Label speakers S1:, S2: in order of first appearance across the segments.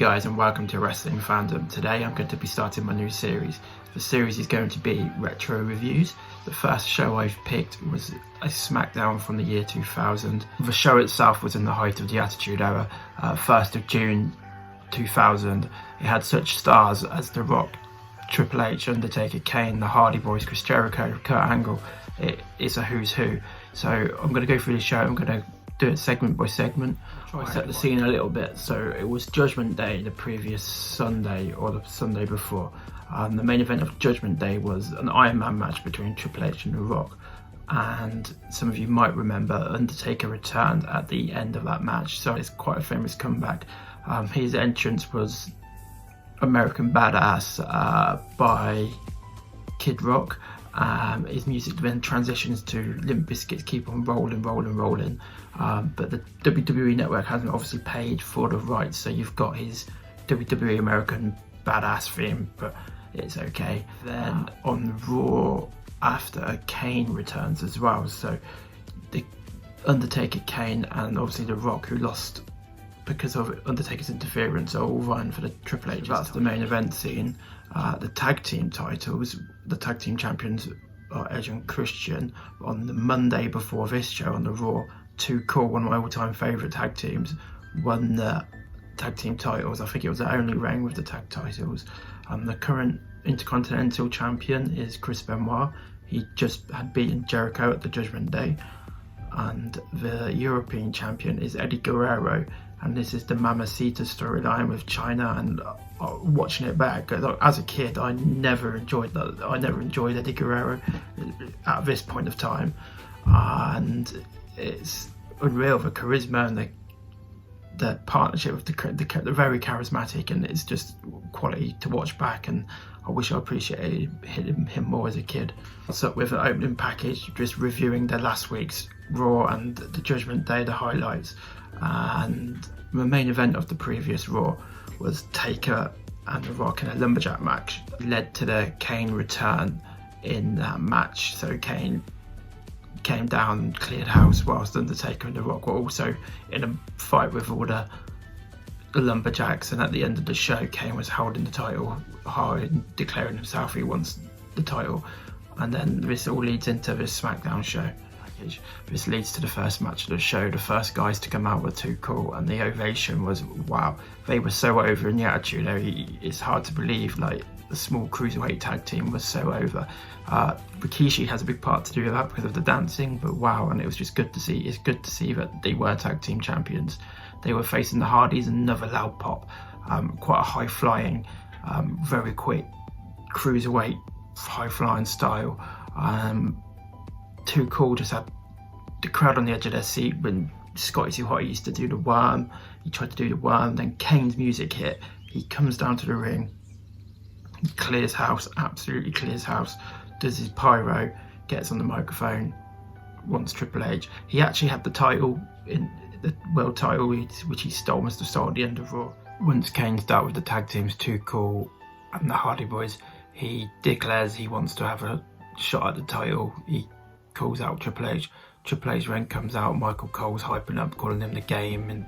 S1: guys, and welcome to Wrestling Fandom. Today I'm going to be starting my new series. The series is going to be retro reviews. The first show I've picked was a Smackdown from the year 2000. The show itself was in the height of the Attitude Era, 1st of June 2000. It had such stars as The Rock, Triple H, Undertaker, Kane, the Hardy Boyz, Chris Jericho, Kurt Angle. It's a who's who. So I'm going to go through the show. I'm going to do it segment by segment. Try to set the scene a little bit. So it was Judgment Day the previous Sunday, or the Sunday before. The main event of Judgment Day was an Iron Man match between Triple H and The Rock. And some of you might remember Undertaker returned at the end of that match, so it's quite a famous comeback. His entrance was American Badass by Kid Rock. His music then transitions to Limp Bizkit's Keep On Rolling, but the WWE Network hasn't obviously paid for the rights, so you've got his WWE American Badass theme, but it's okay. Then on Raw, after, Kane returns as well, so the Undertaker, Kane, and obviously The Rock, who lost because of Undertaker's interference, are all vying for the Triple H. That's the main event scene. The tag team titles, the tag team champions are Edge and Christian. On the Monday before this show, on the Raw, Too Cool, one of my all-time favourite tag teams, won the tag team titles. I think it was their only reign with the tag titles. The current Intercontinental Champion is Chris Benoit. He just had beaten Jericho at the Judgment Day. And the European Champion is Eddie Guerrero. And this is the Mamacita storyline with China. And watching it back, as a kid, I never enjoyed that. I never enjoyed Eddie Guerrero at this point of time. And it's unreal, the charisma and the partnership with the very charismatic, and it's just quality to watch back. And I wish I appreciated him more as a kid. What's up with an opening package, just reviewing the last week's Raw and the Judgment Day, the highlights. And the main event of the previous Raw was Taker and The Rock in a lumberjack match. Led to the Kane return in that match. So Kane came down and cleared house, whilst Undertaker and The Rock were also in a fight with all the lumberjacks. And at the end of the show, Kane was holding the title high and declaring himself he wants the title. And then this all leads into this Smackdown show. This leads to the first match of the show. The first guys to come out were Too Cool, and the ovation was wow. They were so over in the Attitude Era. It's hard to believe, like, the small cruiserweight tag team was so over. Rikishi has a big part to do with that because of the dancing, but wow, and it was just good to see. It's good to see that they were tag team champions. They were facing the Hardys, another loud pop, quite a high flying, very quick cruiserweight, high flying style. Too Cool just had the crowd on the edge of their seat when Scotty Too Hot used to do the worm. He tried to do the worm, then Kane's music hit. He comes down to the ring, he clears house, absolutely clears house, does his pyro, gets on the microphone, wants Triple H. He actually had the title, in the world title, which he must have stole at the end of Raw. Once Kane's dealt with the tag teams, Too Cool and the Hardy Boyz, he declares he wants to have a shot at the title. He calls out Triple H. Triple H then comes out. Michael Cole's hyping up, calling him the Game, and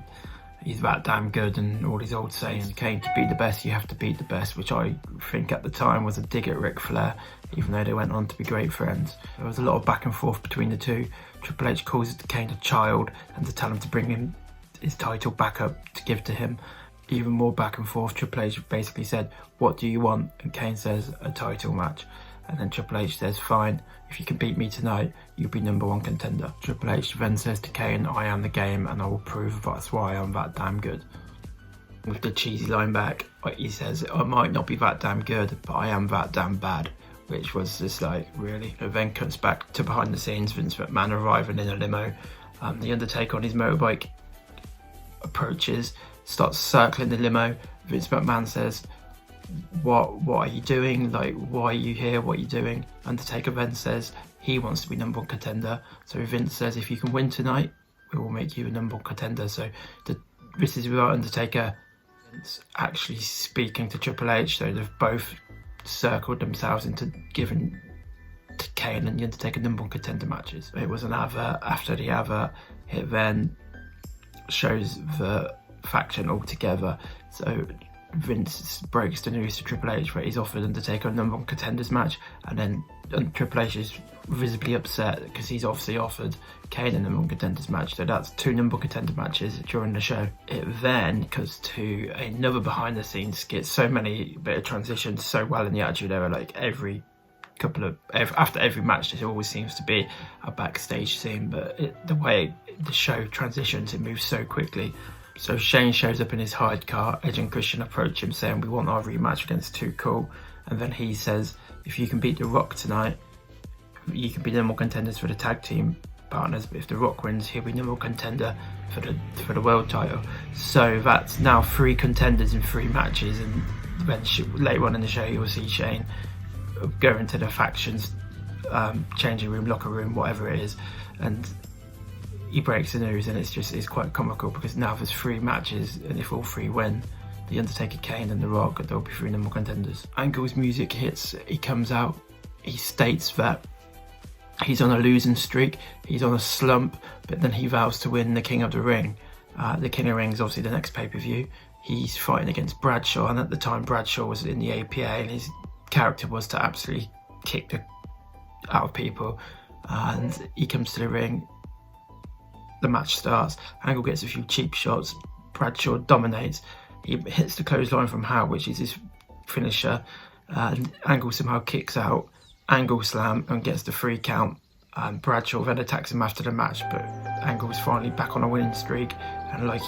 S1: he's that damn good, and all these old sayings. Kane, to beat the best, you have to beat the best, which I think at the time was a dig at Ric Flair, even though they went on to be great friends. There was a lot of back and forth between the two. Triple H calls Kane a child and to tell him to bring him his title back up to give to him. Even more back and forth. Triple H basically said, "What do you want?" And Kane says, "A title match." And then Triple H says, "Fine, if you can beat me tonight, you'll be #1 contender." Triple H then says to Kane, "I am the Game, and I will prove that's why I'm that damn good." With the cheesy line back, he says, "I might not be that damn good, but I am that damn bad," which was just like, really. It then cuts back to behind the scenes, Vince McMahon arriving in a limo. The Undertaker on his motorbike approaches, starts circling the limo. Vince McMahon says, what are you doing? Like, why are you here? What are you doing? Undertaker then says he wants to be #1 contender. So Vince says, if you can win tonight, we will make you a #1 contender. So this is without Undertaker actually speaking to Triple H. So they've both circled themselves into giving to Kane and the Undertaker #1 contender matches. It was an advert. After the advert, it then shows the faction all together. So Vince breaks the news to Triple H where he's offered Undertaker a number 1 contenders match, and then Triple H is visibly upset because he's obviously offered Kane a number 1 contenders match. So that's 2 number 1 contender matches during the show. It then goes to another behind the scenes skit. So many bit of transitions so well in the Attitude Era, like after every match there always seems to be a backstage scene, but the way the show transitions, it moves so quickly. So Shane shows up in his hired car. Edge and Christian approach him saying, "We want our rematch against Too Cool." And then he says, "If you can beat The Rock tonight, you can be number 1 contenders for the tag team partners, but if The Rock wins, he'll be number 1 contender for the world title." So that's now 3 contenders in 3 matches, and then later on in the show you'll see Shane go into the factions, changing room, locker room, whatever it is, and he breaks the news, and it's quite comical because now there's 3 matches, and if all 3 win, The Undertaker, Kane and The Rock, there'll be 3 number 1 contenders. Angle's music hits, he comes out, he states that he's on a losing streak, he's on a slump, but then he vows to win the King of the Ring. The King of the Ring is obviously the next pay-per-view. He's fighting against Bradshaw, and at the time Bradshaw was in the APA, and his character was to absolutely kick the out of people. And he comes to the ring, the match starts, Angle gets a few cheap shots, Bradshaw dominates, he hits the clothesline from Howe, which is his finisher, and Angle somehow kicks out, Angle slam and gets the 3 count. Bradshaw then attacks him after the match, but Angle's finally back on a winning streak, and like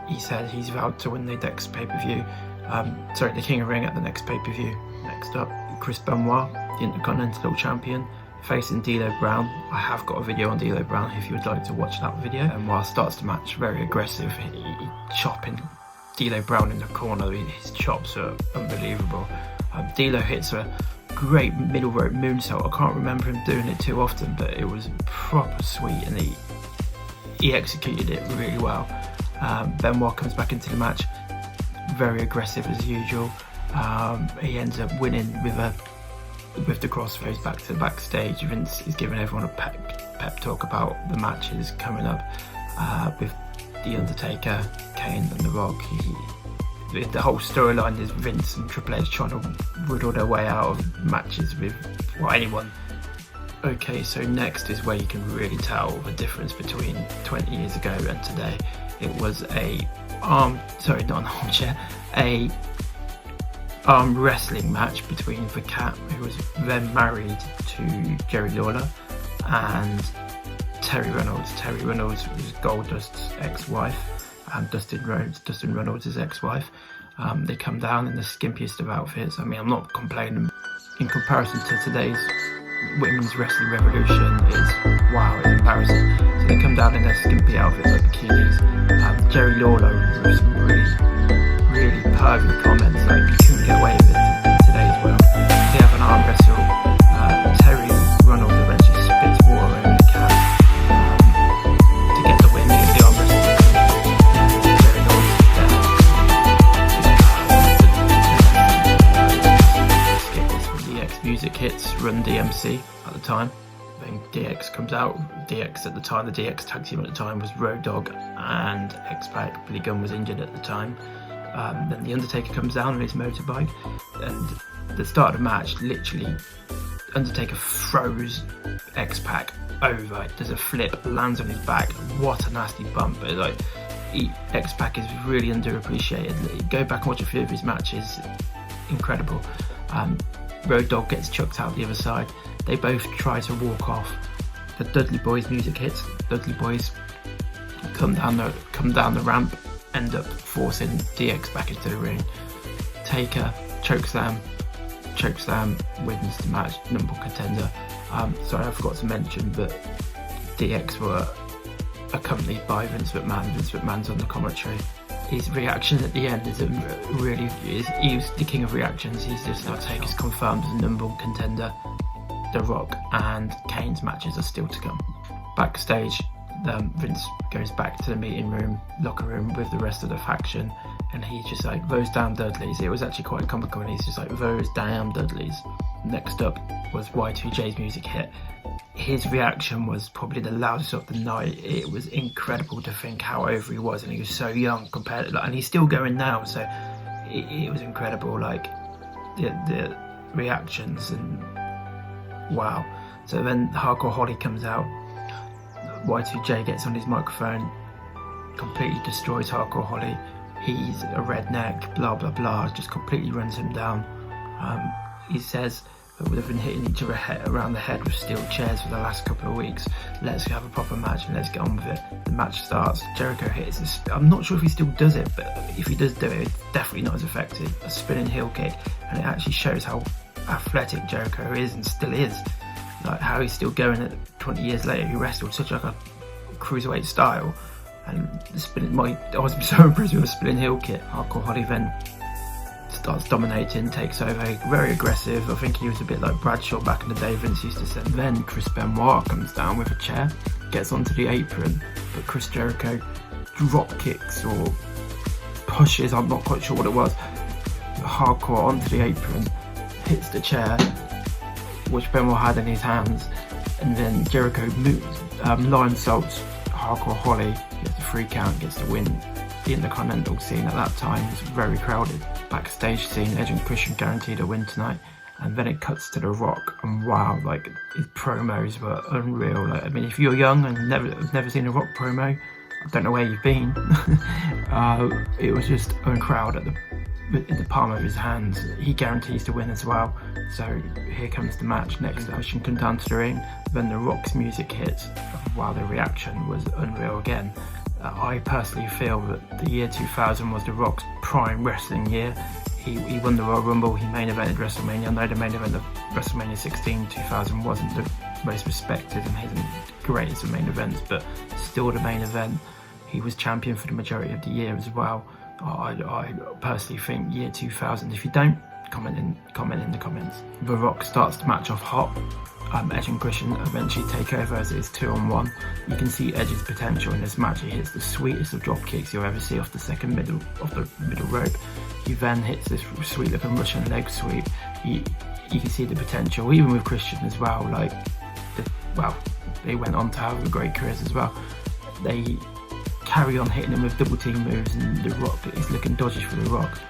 S1: he said, he's vowed to win the next pay-per-view, the King of the Ring at the next pay-per-view. Next up, Chris Benoit, the Intercontinental Champion, facing D'Lo Brown. I have got a video on D'Lo Brown if you would like to watch that video. And while starts the match, very aggressive, he chopping D'Lo Brown in the corner. His chops are unbelievable. D'Lo hits a great middle rope moonsault. I can't remember him doing it too often, but it was proper sweet, and he executed it really well. Benoit comes back into the match, very aggressive as usual. He ends up winning with the crossface back to the backstage. Vince is giving everyone a pep talk about the matches coming up with The Undertaker, Kane and The Rock. The whole storyline is Vince and Triple H trying to riddle their way out of matches with anyone. Okay, so next is where you can really tell the difference between 20 years ago and today. It was a arm wrestling match between the Cat, who was then married to Jerry Lawler, and Terry Runnels. Terry Runnels was Goldust's ex-wife, and Dustin Runnels' ex-wife. They come down in the skimpiest of outfits. I mean, I'm not complaining. In comparison to today's women's wrestling revolution, it's embarrassing. So they come down in their skimpy outfits, like bikinis. Jerry Lawler with some really pervy comments, like you couldn't get away with it in today as well. They have an arm wrestle. Terry Runnels eventually spits water over the Cat to get the win. They get the arm wrestle. Jerry Lawler skip this when DX music hits Run DMC at the time. Then DX comes out. The DX tag team at the time was Road Dogg and X-Pac. Billy Gunn was injured at the time. Then The Undertaker comes down on his motorbike, and at the start of the match, literally, Undertaker throws X-Pac over, does a flip, lands on his back. What a nasty bump. But like, X-Pac is really underappreciated. Go back and watch a few of his matches, incredible. Road Dogg gets chucked out the other side. They both try to walk off. The Dudley Boyz music hits. Dudley Boyz come down the ramp, end up forcing DX back into the ring. Taker chokeslam, wins the match, number one contender. Sorry, I forgot to mention that DX were accompanied by Vince McMahon. Vince McMahon's on the commentary. His reaction at the end he was the king of reactions. He's just now Taker's confirmed as the number one contender. The Rock and Kane's matches are still to come. Backstage, Vince goes back to the meeting room, locker room with the rest of the faction, and he's just like, those damn Dudleys. It was actually quite comical, and he's just like, those damn Dudleys. Next up was Y2J's music hit. His reaction was probably the loudest of the night. It was incredible to think how over he was, and he was so young compared to, and he's still going now, so it was incredible, like the reactions, and wow. So then Hardcore Holly comes out, Y2J gets on his microphone, completely destroys Hardcore Holly. He's a redneck, blah blah blah, just completely runs him down. He says that we've been hitting each other around the head with steel chairs for the last couple of weeks. Let's have a proper match and let's get on with it. The match starts. Jericho hits this. I'm not sure if he still does it, but if he does do it, it's definitely not as effective. A spinning heel kick, and it actually shows how athletic Jericho is and still is. Like how he's still going at 20 years later. He wrestled such like a cruiserweight style, and the spinning. I was so impressed with a spinning heel kick. Hardcore Holly then starts dominating, takes over, very aggressive. I think he was a bit like Bradshaw back in the day, Vince used to say. Then Chris Benoit comes down with a chair, gets onto the apron, but Chris Jericho drop kicks or pushes, I'm not quite sure what it was, Hardcore onto the apron, hits the chair, which Benoit had in his hands, and then Jericho moves, line salts Hardcore Holly, gets the 3 count, gets the win. The Intercontinental scene at that time was very crowded. Backstage scene, Edge and Christian guaranteed a win tonight, and then it cuts to The Rock, and wow, like his promos were unreal. Like, I mean, if you're young and have never seen a Rock promo, I don't know where you've been. It was just a crowd in the palm of his hands. He guarantees to win as well. So here comes the match. Next, Christian comes down to the ring. Then The Rock's music hits. Wow, the reaction was unreal again. I personally feel that the year 2000 was The Rock's prime wrestling year. He won the Royal Rumble, he main evented WrestleMania. I know the main event of WrestleMania 16 2000 wasn't the most respected and his greatest of main events, but still the main event. He was champion for the majority of the year as well. I personally think year 2000, if you don't, comment in the comments. The Rock starts the match off hot. Edge and Christian eventually take over as it is 2-on-1. You can see Edge's potential in this match. He hits the sweetest of drop kicks you'll ever see off the middle rope. He then hits this sweet looking Russian leg sweep. You can see the potential, even with Christian as well. Like, they went on to have great careers as well. They carry on hitting him with double team moves, and The Rock is looking dodgy for The Rock.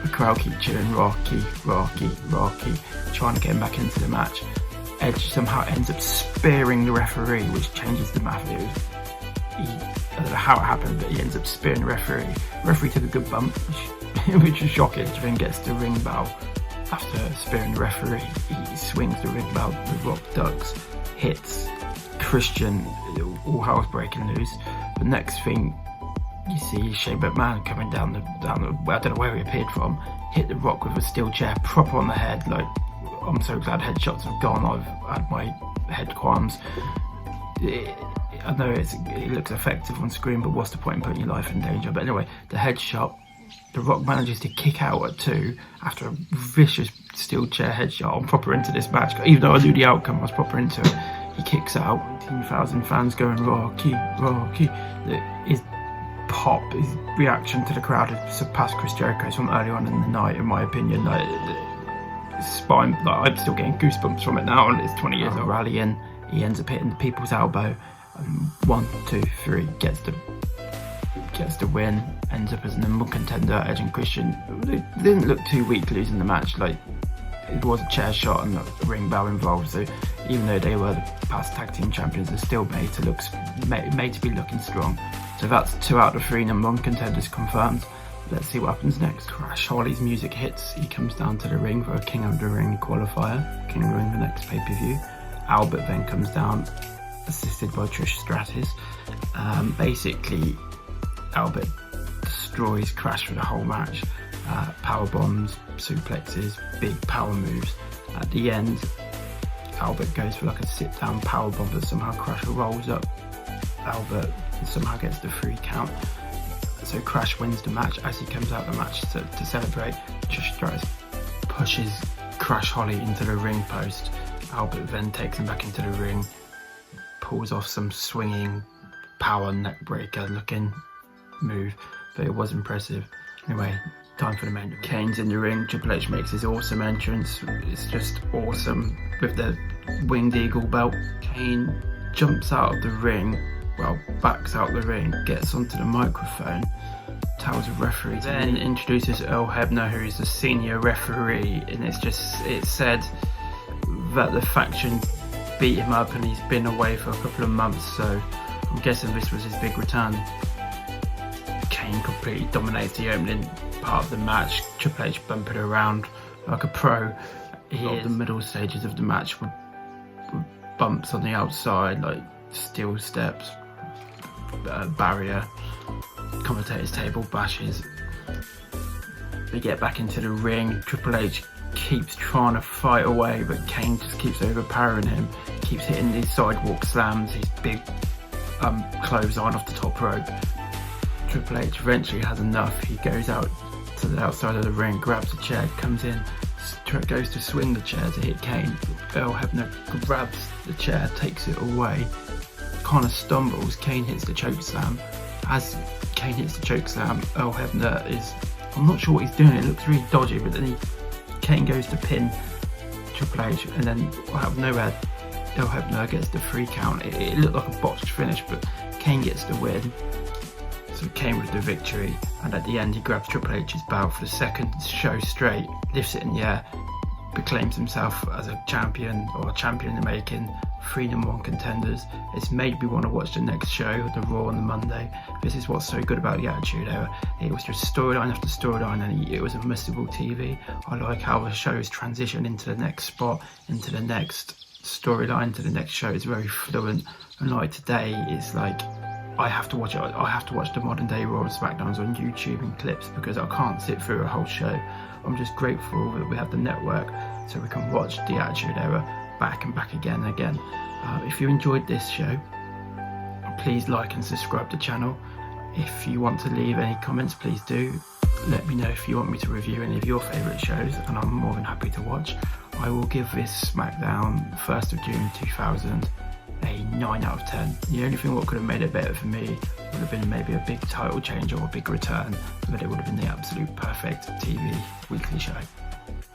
S1: The crowd keep cheering Rocky, Rocky, Rocky, trying to get him back into the match. Edge somehow ends up spearing the referee, which changes the math. I don't know how it happened, but he ends up spearing the referee. The referee took a good bump, which was shocking. Edge then gets the ring bell after spearing the referee. He swings the ring bell, The Rock ducks, hits Christian, all hell's breaking loose. The next thing you see is Shane McMahon coming down the I don't know where he appeared from, hit The Rock with a steel chair proper on the head. Like, I'm so glad headshots have gone. I've had my head qualms. I know it looks effective on screen, but what's the point in putting your life in danger? But anyway, the headshot, The Rock manages to kick out at 2 after a vicious steel chair headshot. I'm proper into this match, even though I knew the outcome, I was proper into it. He kicks out, 19,000 fans going Rocky, Rocky. His pop, his reaction to the crowd has surpassed Chris Jericho's from early on in the night, in my opinion. Like, spine, like, I'm still getting goosebumps from it now, and it's 20 years old. Rallying, he ends up hitting the people's elbow. 1, 2, 3, gets the win, ends up as a number 1 contender. Edge and Christian, they didn't look too weak losing the match. Like, it was a chair shot and a ring bell involved, so even though they were the past tag team champions, they're still made to be looking strong. So that's 2 out of 3 number 1 contenders confirmed. Let's see what happens next. Crash Holly's music hits. He comes down to the ring for a King of the Ring qualifier. King of the Ring, the next pay-per-view. Albert then comes down, assisted by Trish Stratus. Basically, Albert destroys Crash for the whole match. Power bombs, suplexes, big power moves. At the end, Albert goes for like a sit-down power bomb, but somehow Crash rolls up Albert and somehow gets the 3 count. So Crash wins the match. As he comes out of the match to celebrate, Trish Stratus pushes Crash Holly into the ring post. Albert then takes him back into the ring, pulls off some swinging power neck breaker looking move, but it was impressive. Anyway, time for the main event. Kane's in the ring. Triple H makes his awesome entrance. It's just awesome with the winged eagle belt. Kane jumps out of the ring, backs out the ring, gets onto the microphone, tells the referee. Then introduces Earl Hebner, who is the senior referee, and it said that the faction beat him up and he's been away for a couple of months, so I'm guessing this was his big return. Kane completely dominates the opening part of the match. Triple H bumping around like a pro. The middle stages of the match were bumps on the outside, like steel steps, barrier, commentator's table bashes. They get back into the ring. Triple H keeps trying to fight away, but Kane just keeps overpowering him, keeps hitting these sidewalk slams, his big clothesline off the top rope. Triple H eventually has enough. He goes out to the outside of the ring, grabs a chair, comes in, goes to swing the chair to hit Kane. Earl Hebner grabs the chair, takes it away, kind of stumbles. Kane hits the choke slam. As Kane hits the choke slam, Earl Hebner I'm not sure what he's doing, it looks really dodgy, but then Kane goes to pin Triple H, and then out of nowhere Earl Hebner gets the 3 count. It looked like a botched finish, but Kane gets the win. So Kane with the victory, and at the end he grabs Triple H's belt for the second show straight, lifts it in the air, proclaims himself as a champion, or a champion in the making, 3-1 contenders. It's made me want to watch the next show, the Raw on the Monday. This is what's so good about the Attitude Era. It was just storyline after storyline, and it was admissible TV. I like how the shows transition into the next spot, into the next storyline, to the next show. It's very fluent, and like today, it's like I have to watch it. I have to watch the modern day Raw and Smackdowns on YouTube in clips because I can't sit through a whole show. I'm just grateful that we have the network so we can watch the Attitude Era back and back again and again. If you enjoyed this show, please like and subscribe to the channel. If you want to leave any comments, please do. Let me know if you want me to review any of your favourite shows, and I'm more than happy to watch. I will give this Smackdown 1st of June 2000 a 9 out of 10. The only thing what could have made it better for me would have been maybe a big title change or a big return, but it would have been the absolute perfect TV weekly show.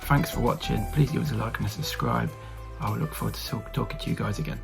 S1: Thanks for watching. Please give us a like and a subscribe. I will look forward to talking to you guys again.